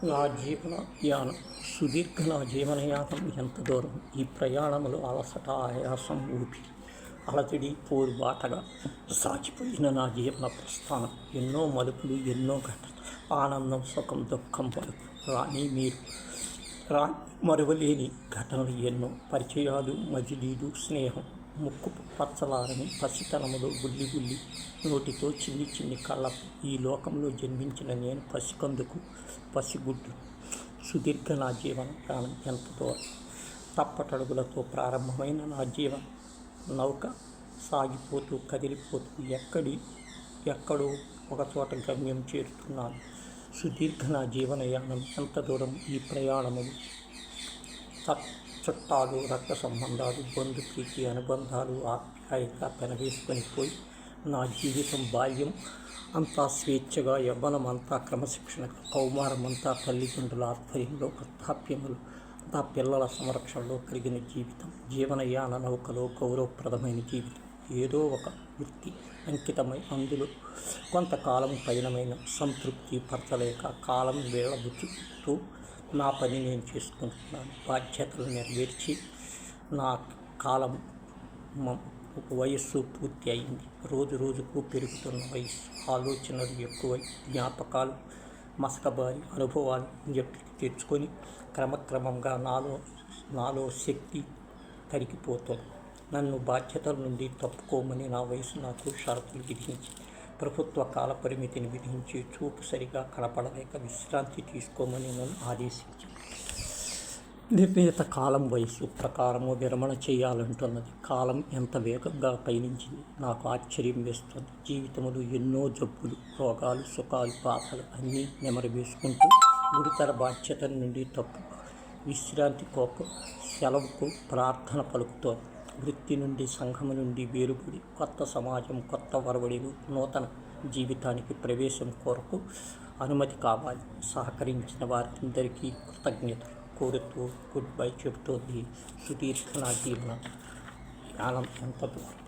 నా జీవన యానం సుదీర్ఘ నా జీవనయానం ఎంత దూరం. ఈ ప్రయాణములు అలసట, ఆయాసం, ఊపిరి, అలజడి, పోరు బాటగా సాగిపోయిన నా జీవన ప్రస్థానం. ఎన్నో మలుపులు, ఎన్నో ఘటనలు, ఆనందం, సుఖం, దుఃఖం, పలుకు రాని మరువలేని ఘటనలు ఎన్నో. పరిచయాలు, మజిలీలు, స్నేహం, ముక్కు పచ్చలారని పసితనములో బుల్లి బుల్లి నోటితో చిన్ని చిన్ని కళ్ళకు ఈ లోకంలో జన్మించిన నేను పసికందుకు పసిగుడ్డు. సుదీర్ఘ నా జీవన ప్రాణం ఎంత దూరం. తప్పటడుగులతో ప్రారంభమైన నా జీవన నౌక సాగిపోతూ కదిలిపోతూ ఎక్కడో ఒకచోట గమ్యం చేరుతున్నాను. సుదీర్ఘ నా జీవనయానం ఎంత దూరం. ఈ ప్రయాణములు చుట్టాలు, రక్త సంబంధాలు, బంధు ప్రీతి అనుబంధాలు ఆప్యాయత పెనవేసుకొని పోయి నా జీవితం బాల్యం అంతా స్వేచ్ఛగా, యవ్వనం అంతా క్రమశిక్షణగా, కౌమారం అంతా తల్లిదండ్రుల ఆధ్వర్యంలో, వృద్ధాప్యములు అంతా పిల్లల సంరక్షణలో కలిగిన జీవితం. జీవనయాన నౌకలో గౌరవప్రదమైన జీవితం. ఏదో ఒక వృత్తి అంకితమై అందులో కొంతకాలం పయనమైన సంతృప్తి పరచలేక కాలం వేళబుచ్చుతూ నా పని నేను చేసుకుంటున్నాను. బాధ్యతలు నెరవేర్చి నా కాలం వయస్సు పూర్తి అయింది. రోజు రోజుకు పెరుగుతున్న వయస్సు, ఆలోచనలు ఎక్కువై, జ్ఞాపకాలు మసకబారి, అనుభవాలు జ్ఞప్తికి తెచ్చుకొని క్రమక్రమంగా నాలో శక్తి తరిగిపోతుంది. నన్ను బాధ్యతల నుండి తప్పుకోమని నా వయసు నాకు షరతులు విధించి, ప్రభుత్వ కాల పరిమితిని విధించి, చూపు సరిగా కనపడలేక విశ్రాంతి తీసుకోమని నన్ను ఆదేశించింది. నిర్ణీత కాలం వయసు ప్రకారము విరమణ చేయాలంటున్నది. కాలం ఎంత వేగంగా పయనించింది నాకు ఆశ్చర్యం వేస్తుంది. జీవితంలో ఎన్నో జబ్బులు, రోగాలు, సుఖాలు, బాధలు అన్నీ నెమరు వేసుకుంటూ గురుతర బాధ్యతల నుండి విశ్రాంతి కోపం సెలవుకు ప్రార్థన పలుకుతోంది. వృత్తి నుండి, సంఘము నుండి వేరుపడి కొత్త సమాజం, కొత్త వరవడిలు, నూతన జీవితానికి ప్రవేశం కొరకు అనుమతి కావాలి. సహకరించిన వారందరికీ కృతజ్ఞతలు కోరుతూ గుడ్ బై చెబుతోంది సుదీర్ఘ నా జీవన యానం ఎంత దూరం.